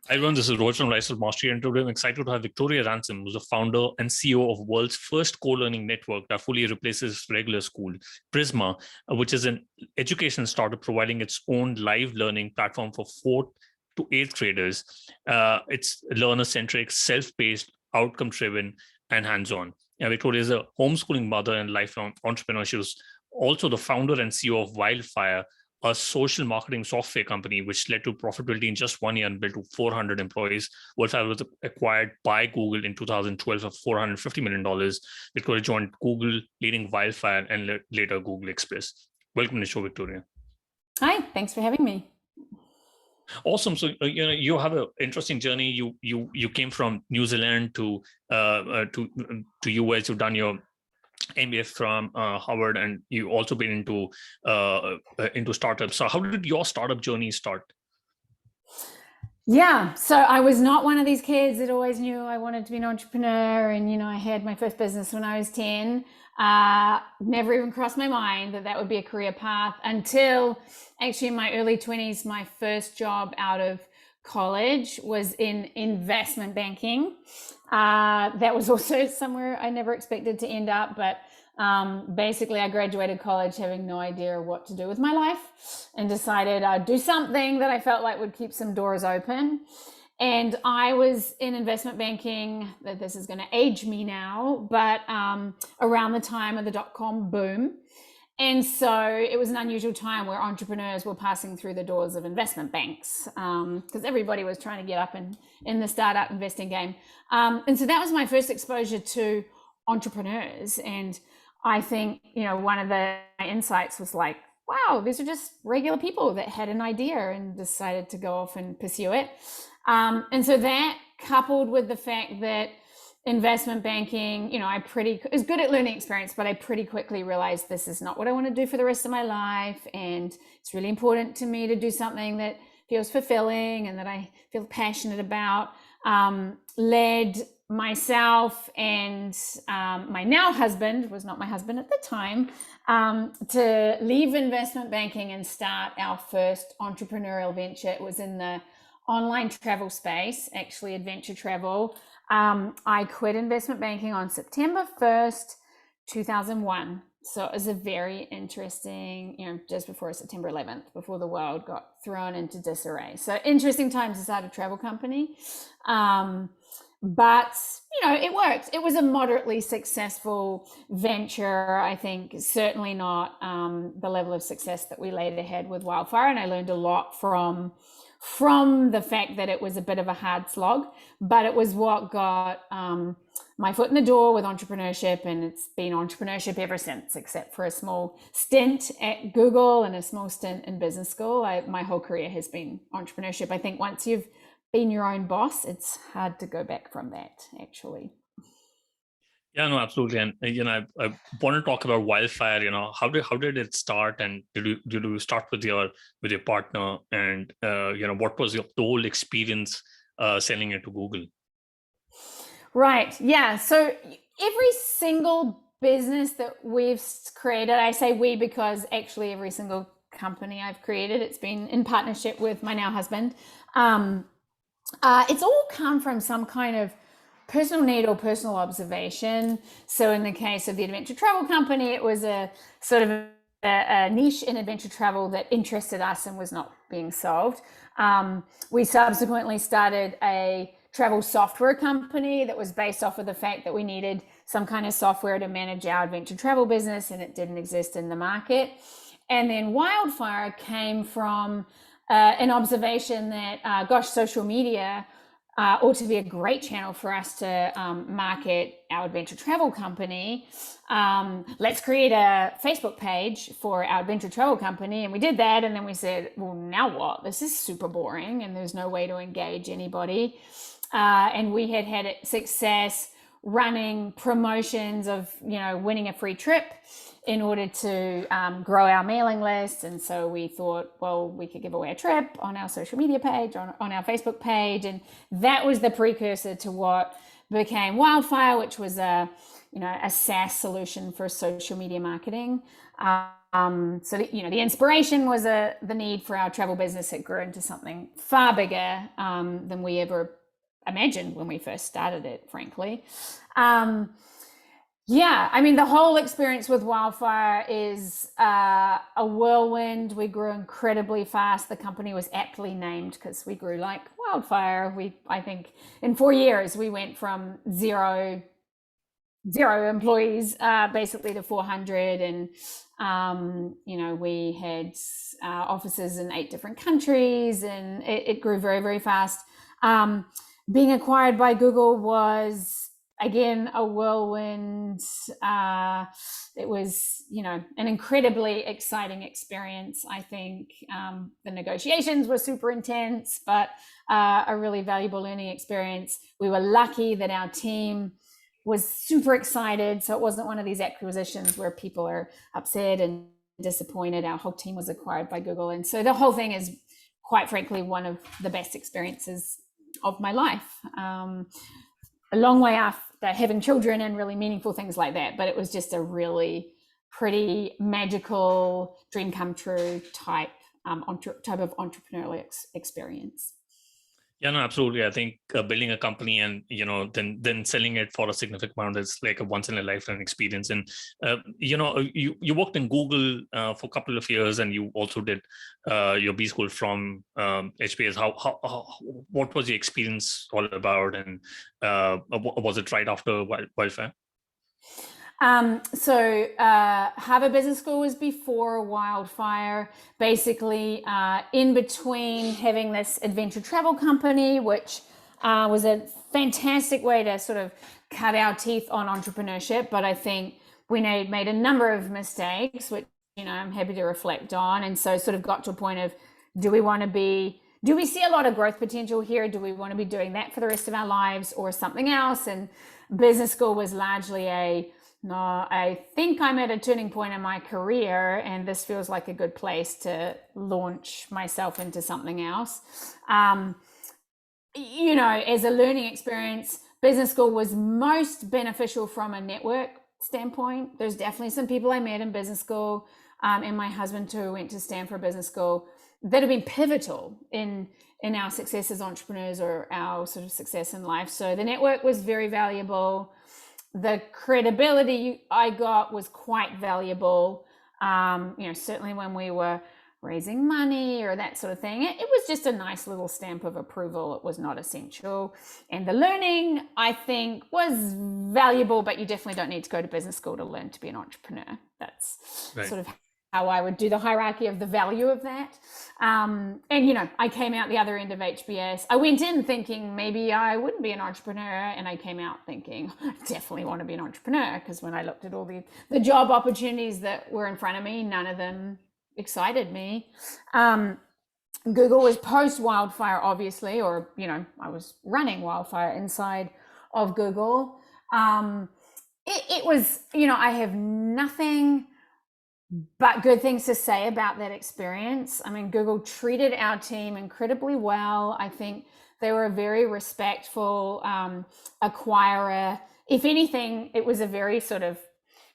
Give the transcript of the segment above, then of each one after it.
Hi everyone, this is Rohit from Lifestyle Mastery, and today I'm excited to have Victoria Ransom, who's the founder and CEO of world's first co-learning network that fully replaces regular school, Prisma, which is an education startup providing its own live learning platform for 4th to 8th graders. It's learner-centric, self-paced, outcome-driven, and hands-on. Victoria is a homeschooling mother and lifelong entrepreneur. She was also the founder and CEO of Wildfire, a social marketing software company, which led to profitability in just 1 year and built to 400 employees. Wildfire was acquired by Google in 2012 for $450 million. Victoria joined Google, leading Wildfire, and later Google Express. Welcome to the show, Victoria. Hi, thanks for having me. Awesome. So you have an interesting journey. You came from New Zealand to US. You've done your MBA from Harvard, and you also been into startups. So how did your startup journey start? Yeah, so I was not one of these kids that always knew I wanted to be an entrepreneur, and I had my first business when I was 10. Never even crossed my mind that would be a career path until actually in my early 20s. My first job out of college was in investment banking. That was also somewhere I never expected to end up, but basically I graduated college having no idea what to do with my life and decided I'd do something that I felt like would keep some doors open. And I was in investment banking, that this is going to age me now, but around the time of the dot-com boom. And so it was an unusual time where entrepreneurs were passing through the doors of investment banks because everybody was trying to get up in the startup investing game. And so that was my first exposure to entrepreneurs. And I think, one of the insights was like, wow, these are just regular people that had an idea and decided to go off and pursue it. And so that, coupled with the fact that investment banking, it was good at learning experience, but I pretty quickly realized this is not what I want to do for the rest of my life. And it's really important to me to do something that feels fulfilling and that I feel passionate about. Led myself and my now husband, was not my husband at the time, to leave investment banking and start our first entrepreneurial venture. It was in the online travel space, actually adventure travel. I quit investment banking on September 1st, 2001. So it was a very interesting, just before September 11th, before the world got thrown into disarray. So interesting times to start a travel company. But, it worked. It was a moderately successful venture. I think certainly not the level of success that we later had with Wildfire. And I learned a lot from the fact that it was a bit of a hard slog, but it was what got my foot in the door with entrepreneurship, and it's been entrepreneurship ever since, except for a small stint at Google and a small stint in business school. My whole career has been entrepreneurship. I think once you've been your own boss, it's hard to go back from that, actually. Yeah, no, absolutely. And I want to talk about Wildfire. How did it start, and did you start with your partner, and what was the whole experience selling it to Google? Right. Yeah. So every single business that we've created, I say we because actually every single company I've created, it's been in partnership with my now husband. It's all come from some kind of personal need or personal observation. So in the case of the adventure travel company, it was a sort of a niche in adventure travel that interested us and was not being solved. We subsequently started a travel software company that was based off of the fact that we needed some kind of software to manage our adventure travel business, and it didn't exist in the market. And then Wildfire came from an observation that, social media ought to be a great channel for us to market our adventure travel company. Let's create a Facebook page for our adventure travel company. And we did that. And then we said, well, now what? This is super boring and there's no way to engage anybody. And we had success running promotions of, winning a free trip in order to grow our mailing list. And so we thought, well, we could give away a trip on our social media page, on our Facebook page. And that was the precursor to what became Wildfire, which was a SaaS solution for social media marketing. So the inspiration was the need for our travel business. It grew into something far bigger than we ever imagined when we first started it, frankly. The whole experience with Wildfire is a whirlwind. We grew incredibly fast. The company was aptly named because we grew like wildfire. I think in 4 years, we went from zero employees basically to 400. And, we had offices in 8 different countries, and it grew very, very fast. Being acquired by Google was, again, a whirlwind. It was, an incredibly exciting experience. I think the negotiations were super intense, but a really valuable learning experience. We were lucky that our team was super excited. So it wasn't one of these acquisitions where people are upset and disappointed. Our whole team was acquired by Google. And so the whole thing is, quite frankly, one of the best experiences of my life. A long way after having children and really meaningful things like that, but it was just a really pretty magical dream come true type of entrepreneurial experience. Yeah, no, absolutely. I think building a company and then selling it for a significant amount is like a once in a lifetime experience. And you worked in Google for a couple of years, and you also did your B school from HBS. What was your experience all about, and was it right after Wildfire? Harvard Business School was before Wildfire, basically in between having this adventure travel company, which was a fantastic way to sort of cut our teeth on entrepreneurship. But I think we made a number of mistakes, which, I'm happy to reflect on. And so sort of got to a point of, do we see a lot of growth potential here? Do we want to be doing that for the rest of our lives or something else? And business school was largely no, I think I'm at a turning point in my career, and this feels like a good place to launch myself into something else. As a learning experience, business school was most beneficial from a network standpoint. There's definitely some people I met in business school, and my husband too went to Stanford Business School, that have been pivotal in our success as entrepreneurs or our sort of success in life. So the network was very valuable. The credibility I got was quite valuable. Certainly when we were raising money or that sort of thing, it was just a nice little stamp of approval. It was not essential. And the learning, I think, was valuable, but you definitely don't need to go to business school to learn to be an entrepreneur. That's right. Sort of how I would do the hierarchy of the value of that. I came out the other end of HBS. I went in thinking maybe I wouldn't be an entrepreneur, and I came out thinking I definitely want to be an entrepreneur, because when I looked at all the job opportunities that were in front of me, none of them excited me. Google was post Wildfire, obviously, or, I was running Wildfire inside of Google. It was, I have nothing but good things to say about that experience. I mean, Google treated our team incredibly well. I think they were a very respectful acquirer. If anything, it was a very sort of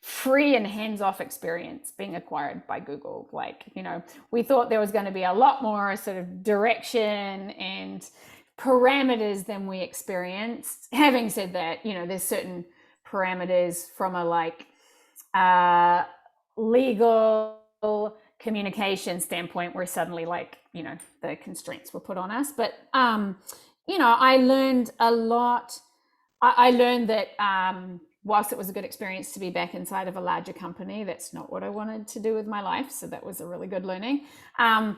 free and hands-off experience being acquired by Google. We thought there was going to be a lot more sort of direction and parameters than we experienced. Having said that, there's certain parameters from a legal communication standpoint where suddenly the constraints were put on us. But I learned a lot. I learned that whilst it was a good experience to be back inside of a larger company, that's not what I wanted to do with my life. So that was a really good learning. I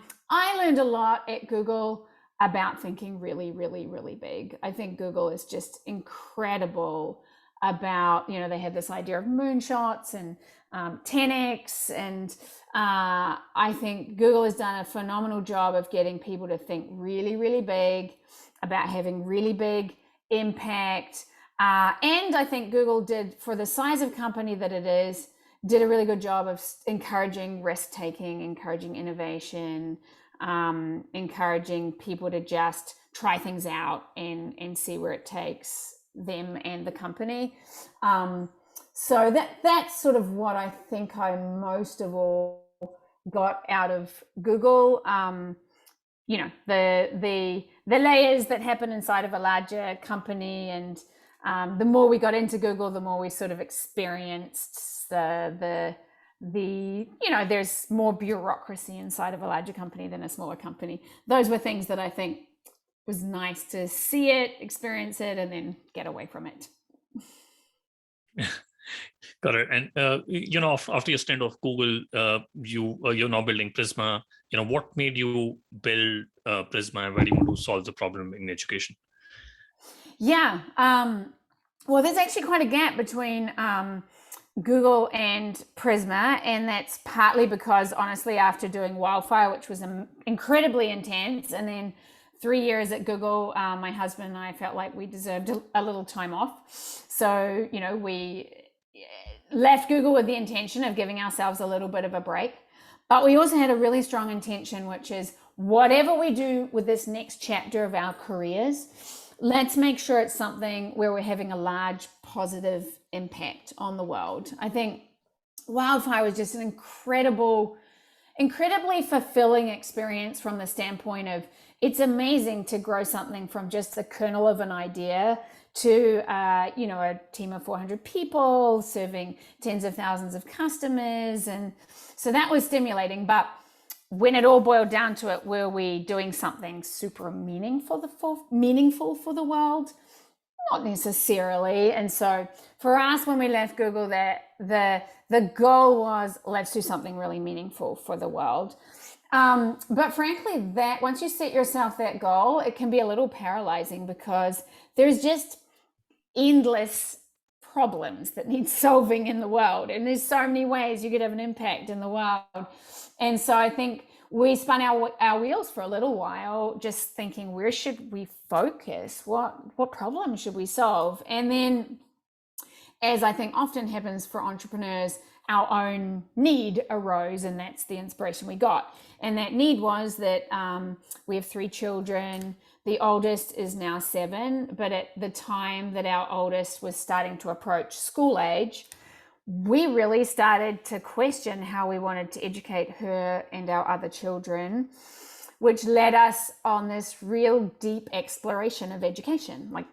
learned a lot at Google about thinking really, really, really big. I think Google is just incredible about, they had this idea of moonshots and 10x, and I think Google has done a phenomenal job of getting people to think really, really big, about having really big impact. And I think Google did, for the size of company that it is, did a really good job of encouraging risk-taking, encouraging innovation, encouraging people to just try things out and see where it takes them and the company. So that's sort of what I think I most of all got out of Google. You know, the layers that happen inside of a larger company, and the more we got into Google, the more we sort of experienced the you know, there's more bureaucracy inside of a larger company than a smaller company. Those were things that I think was nice to see it, experience it, and then get away from it. Got it. And you know, after your stint of Google, you're now building Prisma. You know, what made you build Prisma, and where do you want to solve the problem in education? Yeah. Well, there's actually quite a gap between Google and Prisma, and that's partly because, honestly, after doing Wildfire, which was incredibly intense, and then 3 years at Google, my husband and I felt like we deserved a little time off. So, you know, we left Google with the intention of giving ourselves a little bit of a break. But we also had a really strong intention, which is whatever we do with this next chapter of our careers, let's make sure it's something where we're having a large positive impact on the world. I think Wildfire was just an incredibly fulfilling experience from the standpoint of it's amazing to grow something from just the kernel of an idea to you know, a team of 400 people serving tens of thousands of customers. And so that was stimulating. But when it all boiled down to it, were we doing something super meaningful for the world? Not necessarily. And so for us, when we left Google, the goal was, let's do something really meaningful for the world. But frankly, that once you set yourself that goal, it can be a little paralyzing because there's just endless problems that need solving in the world. And there's so many ways you could have an impact in the world. And so I think we spun our wheels for a little while, just thinking, where should we focus? What problem should we solve? And then, as I think often happens for entrepreneurs, our own need arose, and that's the inspiration we got. And that need was that we have 3 children. The oldest is now 7, but at the time that our oldest was starting to approach school age, we really started to question how we wanted to educate her and our other children, which led us on this real deep exploration of education, like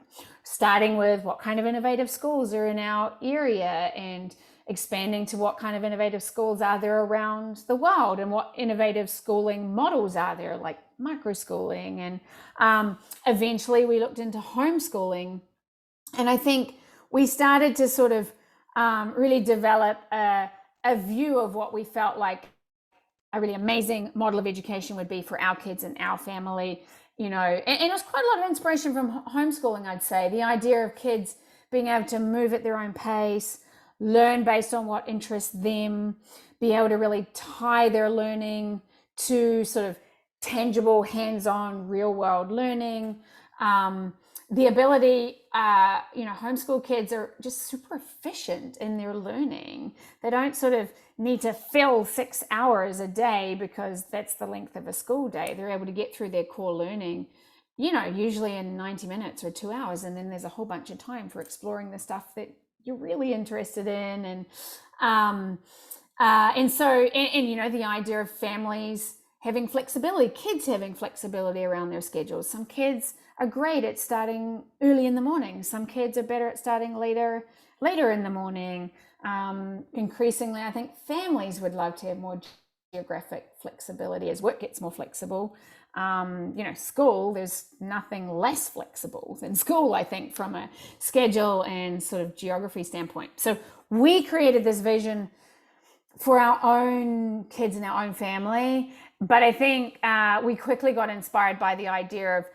starting with what kind of innovative schools are in our area and expanding to what kind of innovative schools are there around the world and what innovative schooling models are there, like microschooling. And eventually we looked into homeschooling. And I think we started to sort of really develop a view of what we felt like a really amazing model of education would be for our kids and our family, you know, and it was quite a lot of inspiration from homeschooling, I'd say. The idea of kids being able to move at their own pace, learn based on what interests them, be able to really tie their learning to sort of tangible, hands-on, real-world learning. The ability, you know, homeschool kids are just super efficient in their learning. They don't sort of need to fill 6 hours a day because that's the length of a school day. They're able to get through their core learning, you know, usually in 90 minutes or 2 hours. And then there's a whole bunch of time for exploring the stuff that you're really interested in. And so you know, the idea of families having flexibility, kids having flexibility around their schedules. Some kids are great at starting early in the morning. Some kids are better at starting later in the morning. Increasingly, I think families would love to have more geographic flexibility as work gets more flexible. You know, school, there's nothing less flexible than school, I think, from a schedule and sort of geography standpoint. So we created this vision for our own kids and our own family. But I think we quickly got inspired by the idea of,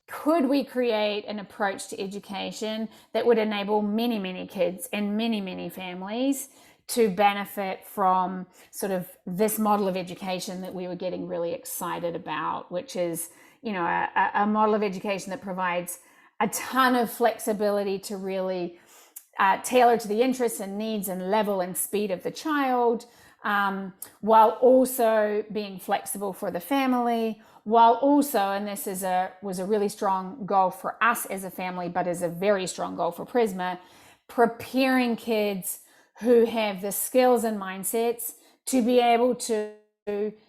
could we create an approach to education that would enable many, many kids and many, many families to benefit from sort of this model of education that we were getting really excited about, which is, you know, a model of education that provides a ton of flexibility to really tailor to the interests and needs and level and speed of the child, while also being flexible for the family, while also, and this was a really strong goal for us as a family, but is a very strong goal for Prisma, preparing kids who have the skills and mindsets to be able to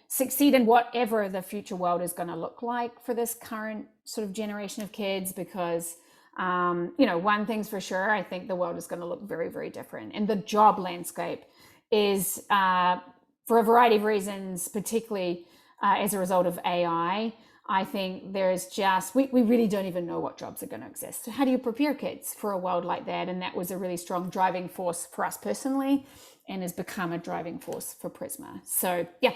succeed in whatever the future world is going to look like for this current sort of generation of kids. Because one thing's for sure, I think the world is going to look very, very different, and the job landscape is, for a variety of reasons, particularly as a result of AI, I think there's just, we really don't even know what jobs are going to exist. So how do you prepare kids for a world like that? And that was a really strong driving force for us personally, and has become a driving force for Prisma. So yeah,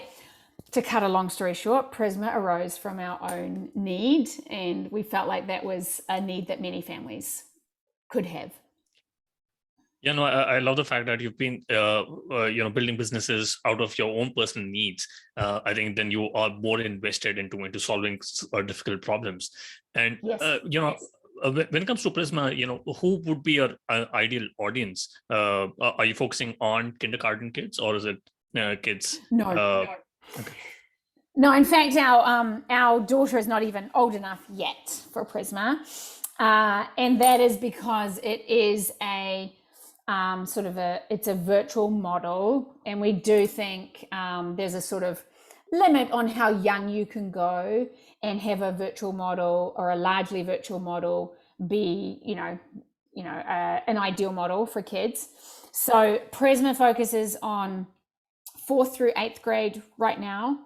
to cut a long story short, Prisma arose from our own need, and we felt like that was a need that many families could have. Yeah, no, I love the fact that you've been, building businesses out of your own personal needs. I think then you are more invested into solving difficult problems. And Yes. When it comes to Prisma, who would be your ideal audience? Are you focusing on kindergarten kids, or is it kids? No. Okay. No, in fact, our daughter is not even old enough yet for Prisma, and that is because it is it's a virtual model, and we do think there's a sort of limit on how young you can go and have a virtual model or a largely virtual model be an ideal model for kids. So Prisma focuses on 4th through 8th grade right now,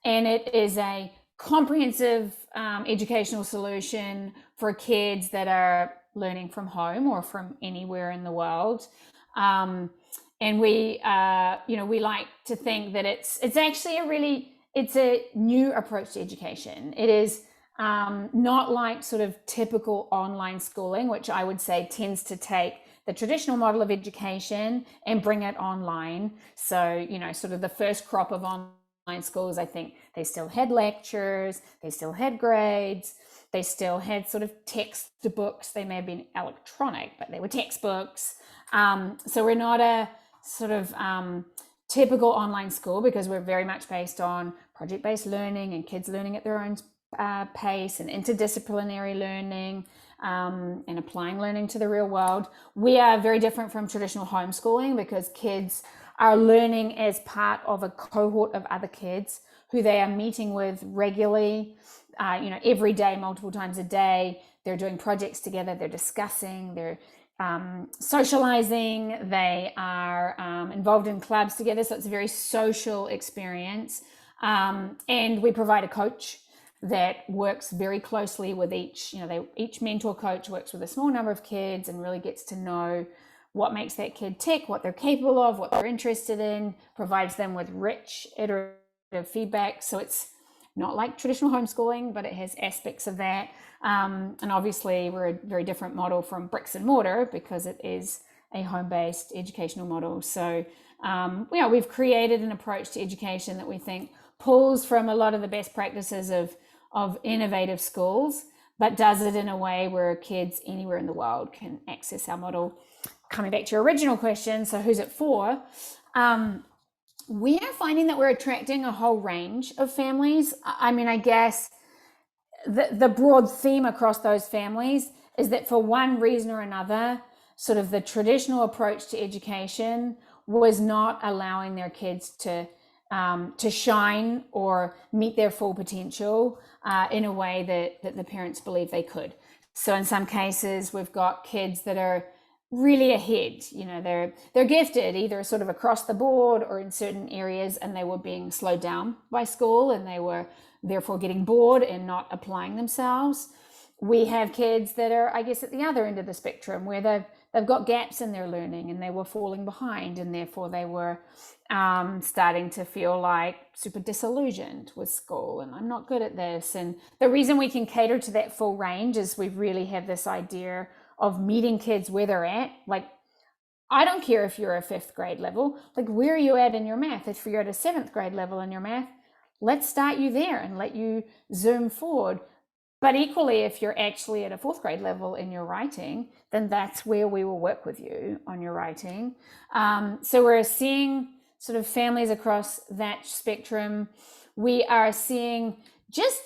and it is a comprehensive educational solution for kids that are learning from home or from anywhere in the world. And we like to think that it's actually it's a new approach to education. It is not like sort of typical online schooling, which I would say tends to take the traditional model of education and bring it online. So, sort of the first crop of online schools, I think they still had lectures, they still had grades, they still had sort of textbooks. They may have been electronic, but they were textbooks. So we're not a sort of typical online school, because we're very much based on project-based learning and kids learning at their own pace, and interdisciplinary learning, and applying learning to the real world. We are very different from traditional homeschooling, because kids are learning as part of a cohort of other kids who they are meeting with regularly, every day, multiple times a day. They're doing projects together, they're discussing, they're socializing, they are involved in clubs together. So it's a very social experience. And we provide a coach that works very closely with each mentor coach works with a small number of kids and really gets to know what makes that kid tick, what they're capable of, what they're interested in, provides them with rich iterative feedback. So it's not like traditional homeschooling, but it has aspects of that. And obviously we're a very different model from bricks and mortar, because it is a home-based educational model. So we've created an approach to education that we think pulls from a lot of the best practices of innovative schools, but does it in a way where kids anywhere in the world can access our model. Coming back to your original question, so who's it for? We are finding that we're attracting a whole range of families. I mean, I guess the broad theme across those families is that for one reason or another, sort of the traditional approach to education was not allowing their kids to shine or meet their full potential in a way that the parents believe they could. So in some cases, we've got kids that are really ahead. They're gifted either sort of across the board or in certain areas, and they were being slowed down by school, and they were therefore getting bored and not applying themselves. We have kids that are, I guess, at the other end of the spectrum, where they've got gaps in their learning and they were falling behind, and therefore they were starting to feel like super disillusioned with school, and I'm not good at this. And the reason we can cater to that full range is we really have this idea of meeting kids where they're at. Like, I don't care if you're a 5th grade level, like, where are you at in your math? If you're at a 7th grade level in your math, let's start you there and let you zoom forward. But equally, if you're actually at a 4th grade level in your writing, then that's where we will work with you on your writing. So we're seeing sort of families across that spectrum. We are seeing just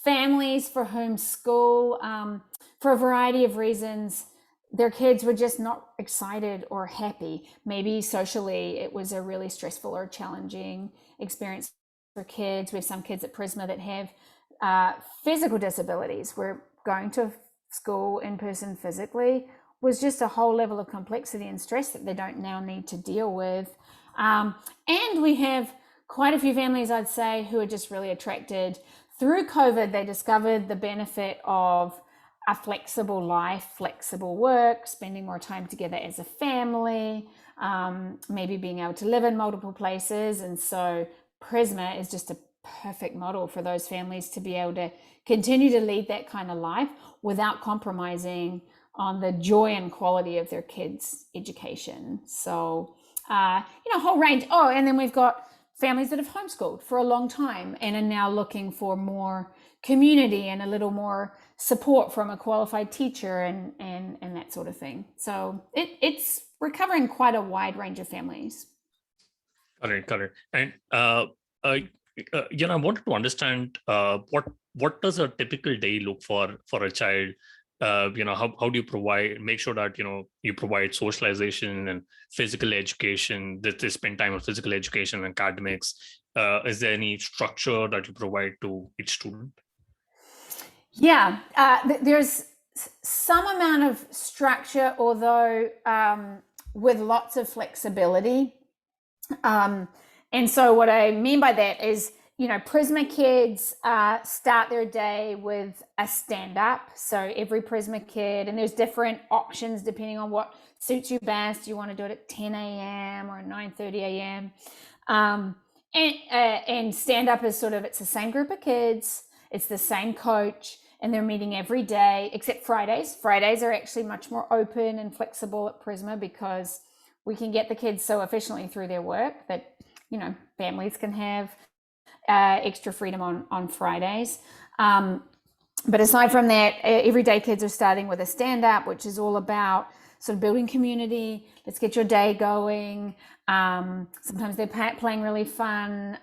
families for homeschool, for a variety of reasons. Their kids were just not excited or happy. Maybe socially it was a really stressful or challenging experience for kids. We have some kids at Prisma that have physical disabilities, where going to school in person physically was just a whole level of complexity and stress that they don't now need to deal with. And we have quite a few families, I'd say, who are just really attracted. Through COVID, they discovered the benefit of a flexible life, flexible work, spending more time together as a family, maybe being able to live in multiple places. And so Prisma is just a perfect model for those families to be able to continue to lead that kind of life without compromising on the joy and quality of their kids' education. So, a whole range. Oh, and then we've got families that have homeschooled for a long time and are now looking for more community and a little more support from a qualified teacher and that sort of thing. So we're covering quite a wide range of families. Got it. And I wanted to understand what does a typical day look for a child? How do you make sure that you provide socialization and physical education, that they spend time on physical education and academics? Is there any structure that you provide to each student? Yeah, there's some amount of structure, although with lots of flexibility. And so what I mean by that is, Prisma kids start their day with a stand-up. So every Prisma kid, and there's different options depending on what suits you best. You want to do it at 10 a.m. or 9:30 a.m. And stand-up is it's the same group of kids, it's the same coach, and they're meeting every day, except Fridays. Fridays are actually much more open and flexible at Prisma because we can get the kids so efficiently through their work that, families can have extra freedom on Fridays. But aside from that, everyday kids are starting with a stand-up, which is all about sort of building community. Let's get your day going. Sometimes they're playing really fun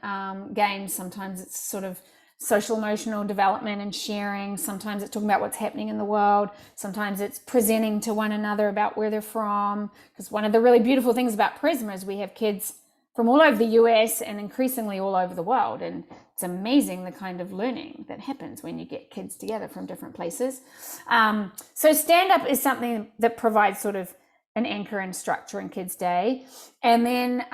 games. Sometimes it's sort of social emotional development and sharing. Sometimes it's talking about what's happening in the world. Sometimes it's presenting to one another about where they're from. Because one of the really beautiful things about Prisma is we have kids from all over the US and increasingly all over the world. And it's amazing the kind of learning that happens when you get kids together from different places. So stand-up is something that provides sort of an anchor and structure in kids' day. And then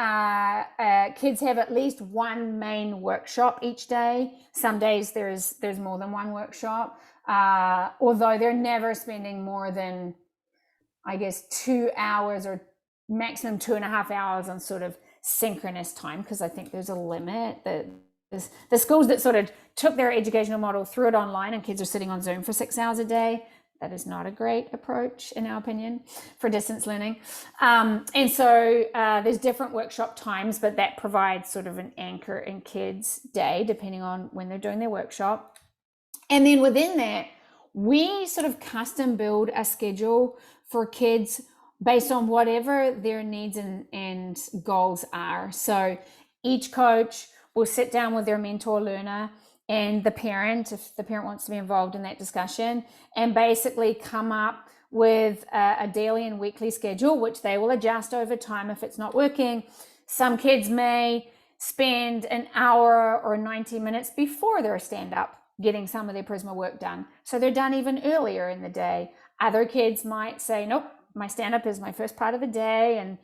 kids have at least one main workshop each day. Some days there's more than one workshop, although they're never spending more than, 2 hours or maximum 2.5 hours on sort of synchronous time, because I think there's a limit. The schools that sort of took their educational model, threw it online, and kids are sitting on Zoom for 6 hours a day, that is not a great approach, in our opinion, for distance learning. And so there's different workshop times, but that provides sort of an anchor in kids' day, depending on when they're doing their workshop. And then within that, we sort of custom build a schedule for kids based on whatever their needs and goals are. So each coach will sit down with their mentor learner and the parent, if the parent wants to be involved in that discussion, and basically come up with a daily and weekly schedule, which they will adjust over time if it's not working. Some kids may spend an hour or 90 minutes before their stand-up getting some of their Prisma work done, so they're done even earlier in the day. Other kids might say, nope, my stand-up is my first part of the day, and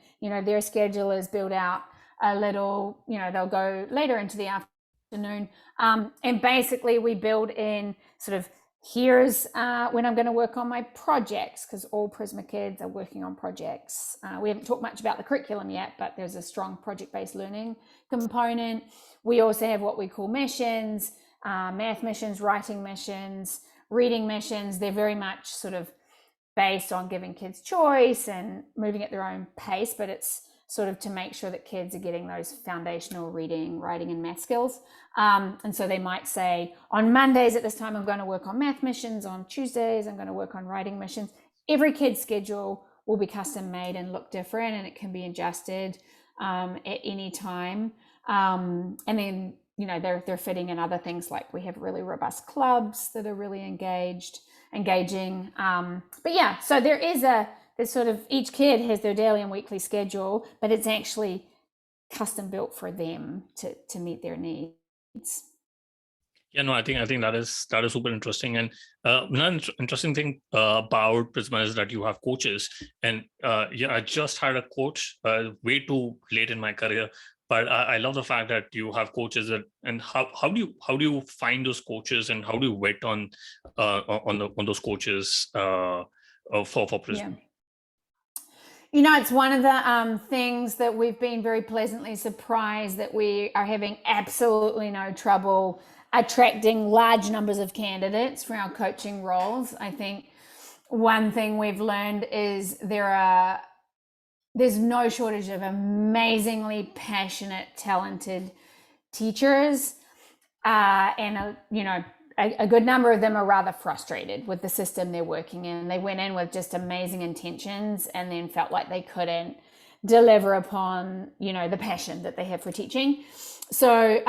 their schedule is built out a little, they'll go later into the afternoon. And basically we build in sort of, here's when I'm going to work on my projects, because all Prisma kids are working on projects. We haven't talked much about the curriculum yet, but there's a strong project-based learning component. We also have what we call missions, math missions, writing missions, reading missions. They're very much sort of based on giving kids choice and moving at their own pace, but it's sort of to make sure that kids are getting those foundational reading, writing, and math skills. And so they might say, on Mondays at this time, I'm going to work on math missions. On Tuesdays, I'm going to work on writing missions. Every kid's schedule will be custom made and look different, and it can be adjusted at any time. And then, you know, they're fitting in other things, like we have really robust clubs that are really engaging. But yeah, so there's sort of, each kid has their daily and weekly schedule, but it's actually custom built for them to meet their needs. Yeah, no, I think that is super interesting. And another interesting thing about Prisma is that you have coaches. And yeah, I just had a coach way too late in my career, but I love the fact that you have coaches. And how do you find those coaches, and how do you vet on those coaches for Prisma? Yeah. You know, it's one of the things that we've been very pleasantly surprised that we are having absolutely no trouble attracting large numbers of candidates for our coaching roles. I think one thing we've learned is there's no shortage of amazingly passionate, talented teachers, and a good number of them are rather frustrated with the system they're working in. They went in with just amazing intentions and then felt like they couldn't deliver upon, the passion that they have for teaching. So,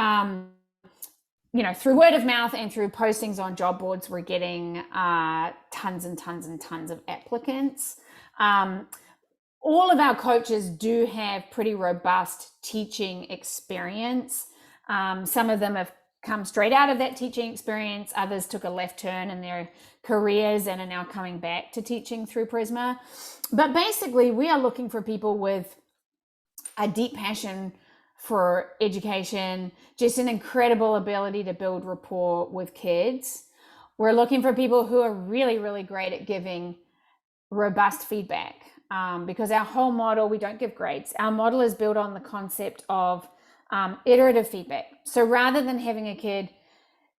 through word of mouth and through postings on job boards, we're getting tons and tons and tons of applicants. All of our coaches do have pretty robust teaching experience. Some of them have come straight out of that teaching experience. Others took a left turn in their careers and are now coming back to teaching through Prisma. But basically, we are looking for people with a deep passion for education, just an incredible ability to build rapport with kids. We're looking for people who are really, really great at giving robust feedback, because our whole model, we don't give grades. Our model is built on the concept of iterative feedback. So rather than having a kid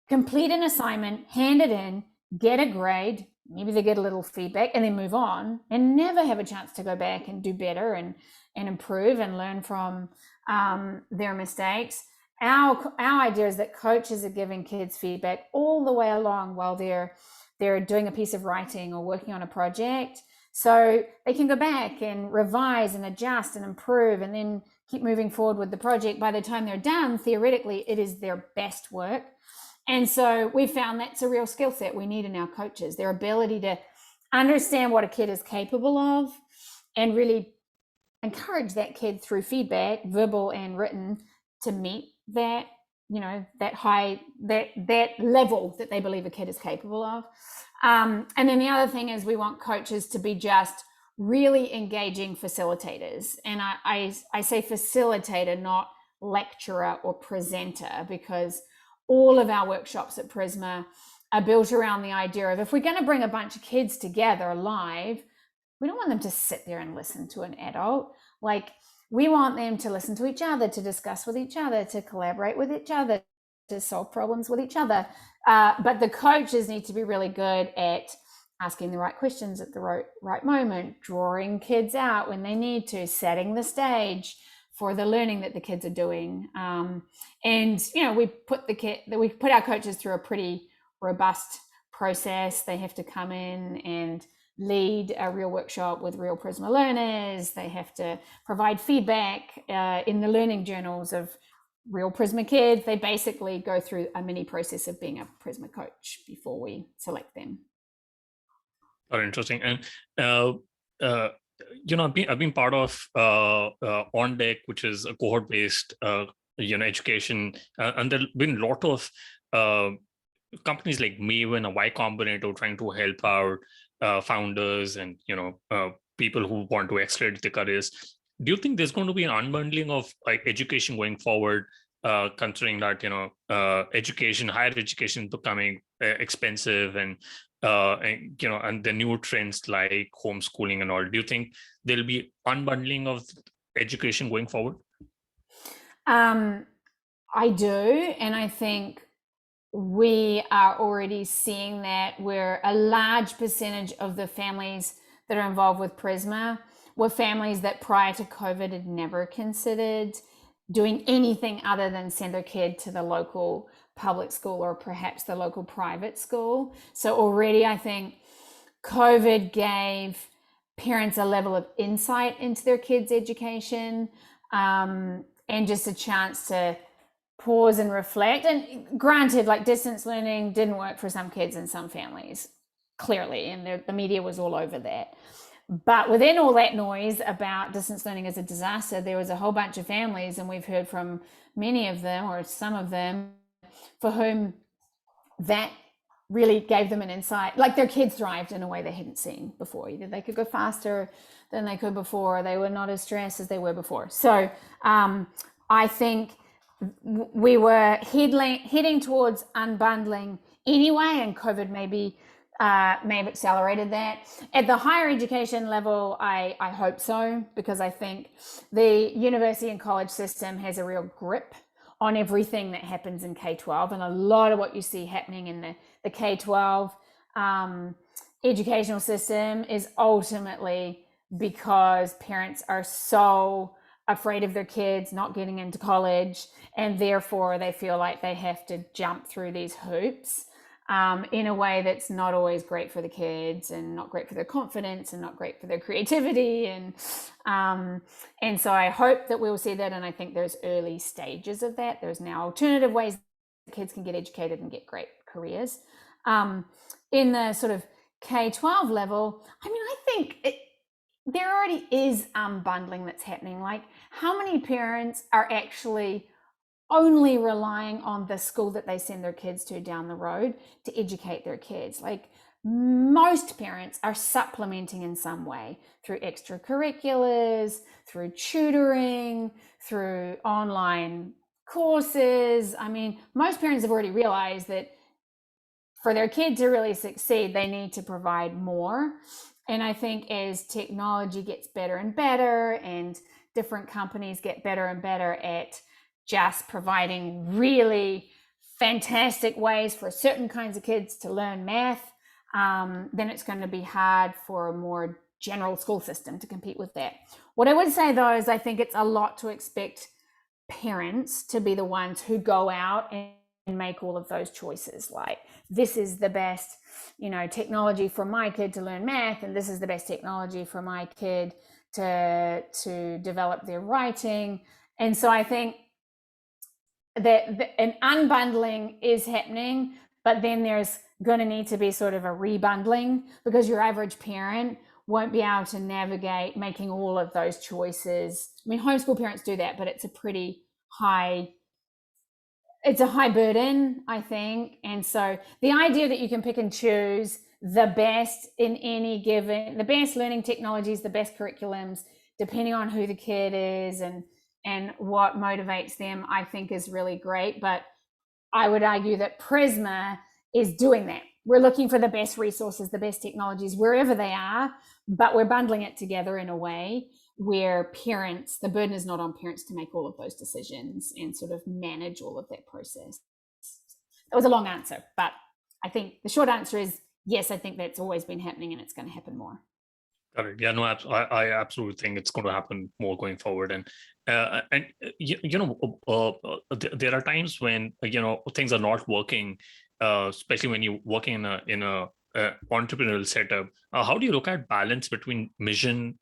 complete an assignment, hand it in, get a grade, maybe they get a little feedback and then move on and never have a chance to go back and do better and improve and learn from their mistakes. Our idea is that coaches are giving kids feedback all the way along while they're doing a piece of writing or working on a project, so they can go back and revise and adjust and improve and then keep moving forward with the project. By the time they're done, theoretically, it is their best work. And so we found that's a real skill set we need in our coaches, their ability to understand what a kid is capable of and really encourage that kid through feedback, verbal and written, to meet that, that level that they believe a kid is capable of. And then the other thing is we want coaches to be just really engaging facilitators. And I say facilitator, not lecturer or presenter, because all of our workshops at Prisma are built around the idea of, if we're going to bring a bunch of kids together live, we don't want them to sit there and listen to an adult. Like, we want them to listen to each other, to discuss with each other, to collaborate with each other, to solve problems with each other. But the coaches need to be really good at asking the right questions at the right moment, drawing kids out when they need to, setting the stage for the learning that the kids are doing. And we put our coaches through a pretty robust process. They have to come in and lead a real workshop with real Prisma learners. They have to provide feedback in the learning journals of real Prisma kids. They basically go through a mini process of being a Prisma coach before we select them. Very interesting. And I've been part of On Deck, which is a cohort-based education, and there've been a lot of companies like Maven or Y Combinator trying to help out founders and people who want to accelerate their careers. Do you think there's going to be an unbundling of education going forward, considering that higher education is becoming expensive and the new trends like homeschooling and all? Do you think there'll be unbundling of education going forward? I do, and I think we are already seeing that, where a large percentage of the families that are involved with Prisma were families that prior to COVID had never considered doing anything other than send their kid to the local public school or perhaps the local private school. So already I think COVID gave parents a level of insight into their kids' education. and just a chance to pause and reflect. And granted, like distance learning didn't work for some kids and some families, clearly, and the media was all over that. But within all that noise about distance learning as a disaster, there was a whole bunch of families, and we've heard from many of them or some of them for whom that really gave them an insight, like their kids thrived in a way they hadn't seen before. Either they could go faster than they could before, they were not as stressed as they were before. So I think we were heading towards unbundling anyway, and COVID may have accelerated that. At the higher education level, I hope so, because I think the university and college system has a real grip on everything that happens in K-12, and a lot of what you see happening in the K-12 educational system is ultimately because parents are so afraid of their kids not getting into college, and therefore they feel like they have to jump through these hoops in a way that's not always great for the kids, and not great for their confidence, and not great for their creativity. And so I hope that we'll see that, and I think there's early stages of that. There's now alternative ways kids can get educated and get great careers. In the sort of K-12 level, I mean, I think there already is unbundling that's happening. Like, how many parents are actually only relying on the school that they send their kids to down the road to educate their kids? Like, most parents are supplementing in some way through extracurriculars, through tutoring, through online courses. I mean, most parents have already realized that for their kid to really succeed, they need to provide more. And I think as technology gets better and better, and different companies get better and better at just providing really fantastic ways for certain kinds of kids to learn math, then it's going to be hard for a more general school system to compete with that. What I would say, though, is I think it's a lot to expect parents to be the ones who go out and make all of those choices. Like, this is the best, technology for my kid to learn math, and this is the best technology for my kid to develop their writing. And so I think that an unbundling is happening, but then there's going to need to be sort of a rebundling, because your average parent won't be able to navigate making all of those choices. I mean, homeschool parents do that, but it's a high burden, I think. And so the idea that you can pick and choose the best the best learning technologies, the best curriculums, depending on who the kid is and what motivates them, I think is really great. But I would argue that Prisma is doing that. We're looking for the best resources, the best technologies, wherever they are, but we're bundling it together in a way where the burden is not on parents to make all of those decisions and sort of manage all of that process. That was a long answer, but I think the short answer is yes, I think that's always been happening, and it's going to happen more. Got it. Yeah, no, I absolutely think it's going to happen more going forward. And there are times when things are not working, especially when you're working in a entrepreneurial setup. How do you look at balance between mission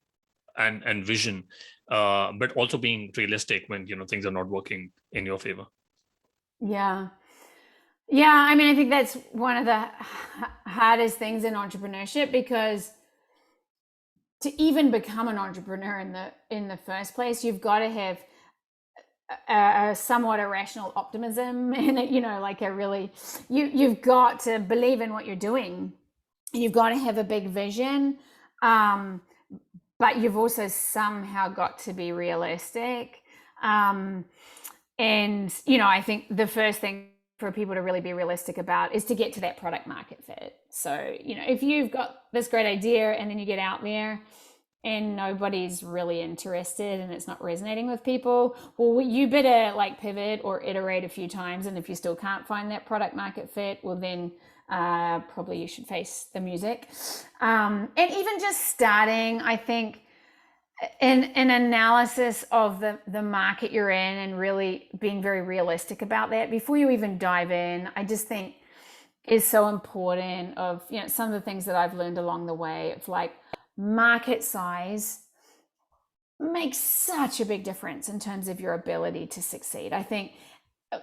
and vision, but also being realistic when things are not working in your favor? Yeah. I mean, I think that's one of the hardest things in entrepreneurship, because to even become an entrepreneur in the first place, you've got to have a somewhat irrational optimism, and you've got to believe in what you're doing. You've got to have a big vision, but you've also somehow got to be realistic. And I think the first thing for people to really be realistic about is to get to that product market fit. So, if you've got this great idea and then you get out there and nobody's really interested and it's not resonating with people, well, you better pivot or iterate a few times. And if you still can't find that product market fit, well, then probably you should face the music. And even just starting, I think, an analysis of the market you're in, and really being very realistic about that before you even dive in, I just think is so important. Of some of the things that I've learned along the way, of market size makes such a big difference in terms of your ability to succeed. I think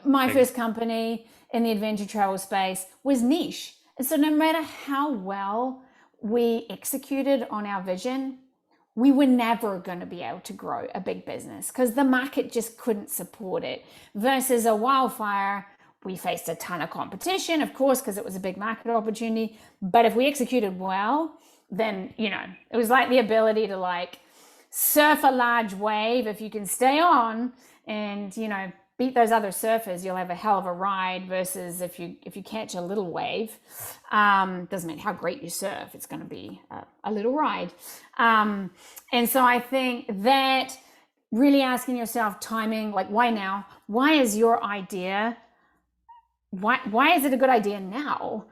my first company in the adventure travel space was niche. And so no matter how well we executed on our vision, we were never going to be able to grow a big business because the market just couldn't support it. Versus a Wildfire, we faced a ton of competition, of course, because it was a big market opportunity. But if we executed well, then, it was like the ability to like surf a large wave. If you can stay on and, beat those other surfers, you'll have a hell of a ride. Versus if you catch a little wave, doesn't matter how great you surf, it's going to be a little ride. And so I think that really asking yourself timing, like why now? Why is your idea? Why is it a good idea now?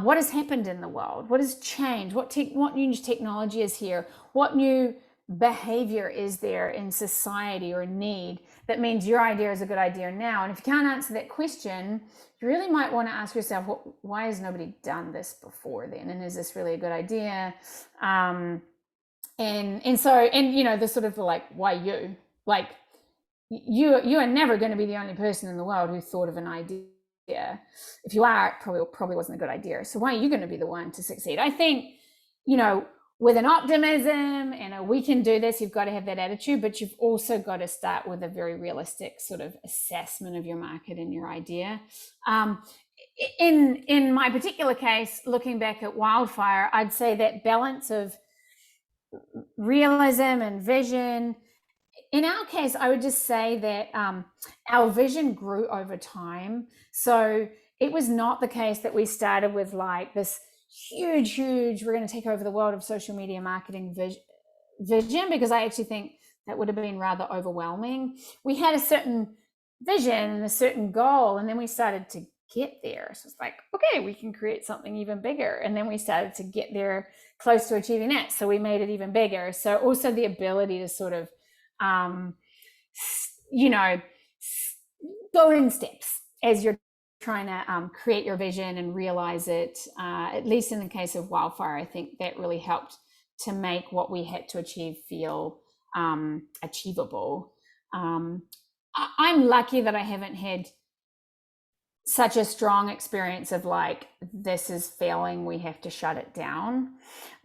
What has happened in the world? What has changed? What new technology is here? What new behavior is there in society or need that means your idea is a good idea now? And if you can't answer that question, you really might want to ask yourself, why has nobody done this before then? And is this really a good idea? And the sort of like, why you? Like you are never going to be the only person in the world who thought of an idea. If you are, it probably wasn't a good idea. So why are you going to be the one to succeed? I think, with an optimism and we can do this, you've got to have that attitude, but you've also got to start with a very realistic sort of assessment of your market and your idea. In my particular case, looking back at Wildfire, I'd say that balance of realism and vision. In our case, I would just say that our vision grew over time. So it was not the case that we started with like this huge, we're going to take over the world of social media marketing vision, because I actually think that would have been rather overwhelming. We had a certain vision and a certain goal, and then we started to get there. So it's like, okay, we can create something even bigger. And then we started to get there close to achieving that. So we made it even bigger. So also the ability to sort of, go in steps as you're trying to create your vision and realize it. At least in the case of Wildfire, I think that really helped to make what we had to achieve feel achievable. I'm lucky that I haven't had such a strong experience of like, this is failing, we have to shut it down.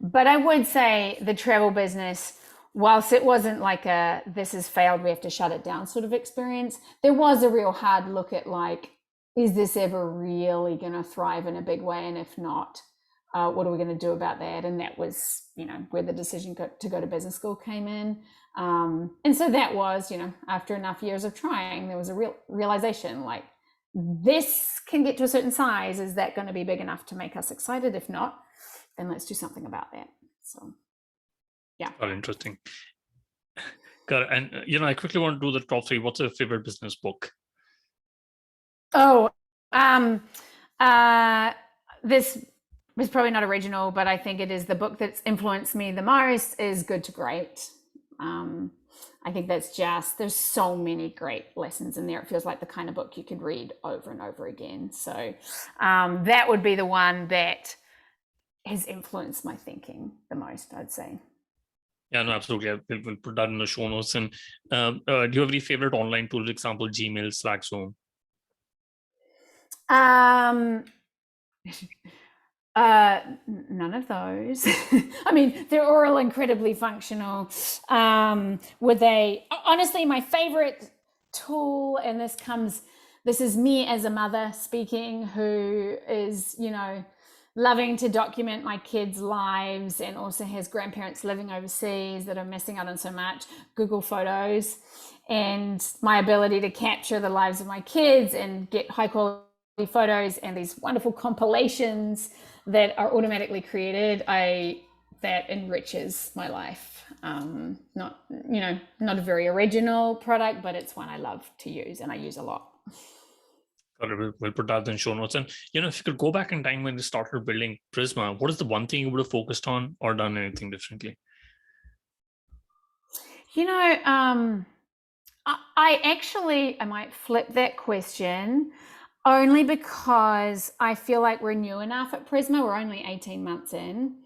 But I would say the travel business, whilst it wasn't like a this has failed, we have to shut it down sort of experience, there was a real hard look at like, is this ever really going to thrive in a big way? And if not, what are we going to do about that? And that was, where the decision to go to business school came in. And so that was, after enough years of trying, there was a real realization like, this can get to a certain size. Is that going to be big enough to make us excited? If not, then let's do something about that. So, yeah. Oh, interesting. Got it. And, I quickly want to do the top 3. What's your favorite business book? Oh, this is probably not original, but I think it is the book that's influenced me the most is Good to Great. I think that's there's so many great lessons in there. It feels like the kind of book you could read over and over again. So that would be the one that has influenced my thinking the most, I'd say. Yeah, no, absolutely. We'll put that in the show notes. And do you have any favorite online tools, example, Gmail, Slack, Zoom? None of those. I mean, they're all incredibly functional. Honestly, my favorite tool, and this is me as a mother speaking, who is, loving to document my kids' lives and also has grandparents living overseas that are missing out on so much, Google Photos, and my ability to capture the lives of my kids and get high quality photos and these wonderful compilations that are automatically created, that enriches my life. Not a very original product, but it's one I love to use and I use a lot. We'll put that in show notes. And, if you could go back in time when you started building Prisma, what is the one thing you would have focused on or done anything differently? I might flip that question only because I feel like we're new enough at Prisma. We're only 18 months in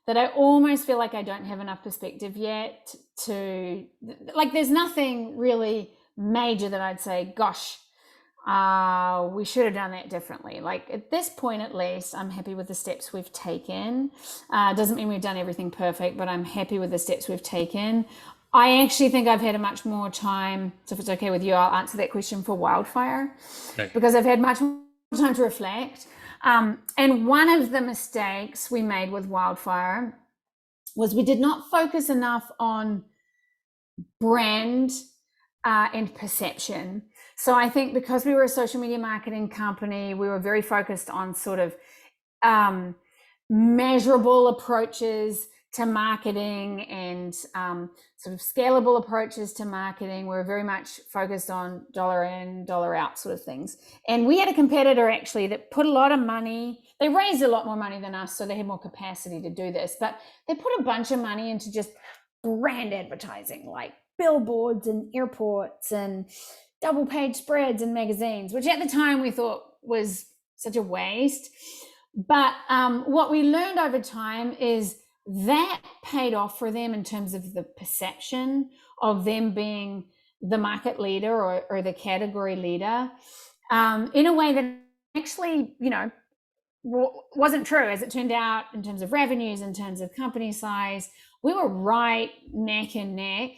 that I almost feel like I don't have enough perspective yet to, like, there's nothing really major that I'd say, gosh, we should have done that differently. Like at this point, at least, I'm happy with the steps we've taken. Doesn't mean we've done everything perfect, but I'm happy with the steps we've taken. I actually think I've had a much more time. So if it's okay with you, I'll answer that question for Wildfire, because I've had much more time to reflect. And one of the mistakes we made with Wildfire was we did not focus enough on brand and perception. So I think because we were a social media marketing company, we were very focused on sort of measurable approaches to marketing and sort of scalable approaches to marketing. We were very much focused on dollar in, dollar out sort of things. And we had a competitor actually that put a lot of money. They raised a lot more money than us, so they had more capacity to do this. But they put a bunch of money into just brand advertising, like billboards and airports and double page spreads in magazines, which at the time we thought was such a waste. But what we learned over time is that paid off for them in terms of the perception of them being the market leader or the category leader in a way that actually, you know, wasn't true, as it turned out, in terms of revenues, in terms of company size. We were right neck and neck.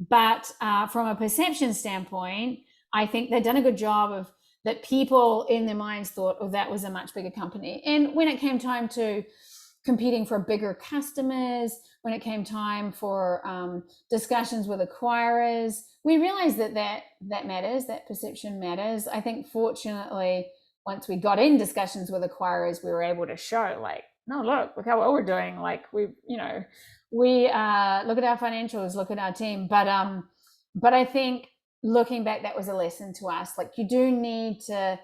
But from a perception standpoint, I think they've done a good job of that. People in their minds thought, oh, that was a much bigger company. And when it came time to competing for bigger customers, when it came time for discussions with acquirers, we realized that matters, that perception matters. I think fortunately, once we got in discussions with acquirers, we were able to show, like, no, look how well we're doing. Like we look at our financials, look at our team. But I think looking back, that was a lesson to us. Like you do need to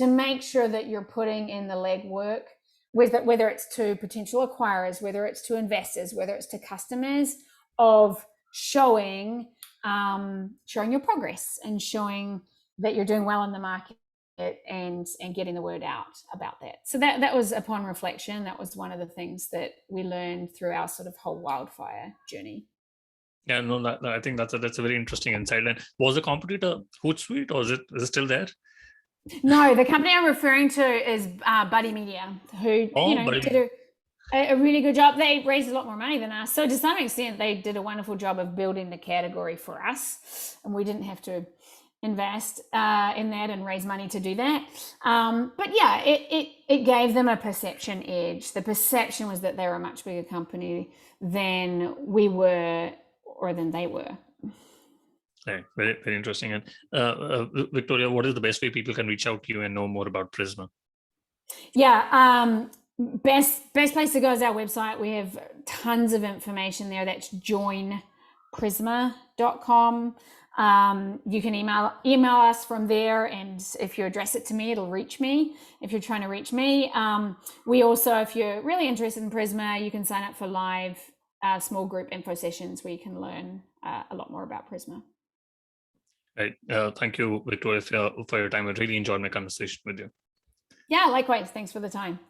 make sure that you're putting in the legwork, whether it's to potential acquirers, whether it's to investors, whether it's to customers, of showing your progress and showing that you're doing well in the market and getting the word out about that. So that was, upon reflection, that was one of the things that we learned through our sort of whole Wildfire journey. Yeah, no, I think that's a very interesting insight. And was the competitor Hootsuite, or is it still there? No, the company I'm referring to is Buddy Media, who did a really good job. They raised a lot more money than us, so to some extent they did a wonderful job of building the category for us, and we didn't have to invest in that and raise money to do that. But yeah, it gave them a perception edge. The perception was that they were a much bigger company than we were, or than they were. Okay, very, very interesting. And Victoria, what is the best way people can reach out to you and know more about Prisma? Yeah, best place to go is our website. We have tons of information there. That's joinprisma.com. You can email us from there, and if you address it to me, it'll reach me if you're trying to reach me. We also, if you're really interested in Prisma, you can sign up for live small group info sessions where you can learn a lot more about Prisma. Right. Thank you, Victoria, for your time. I really enjoyed my conversation with you. Yeah, likewise. Thanks for the time.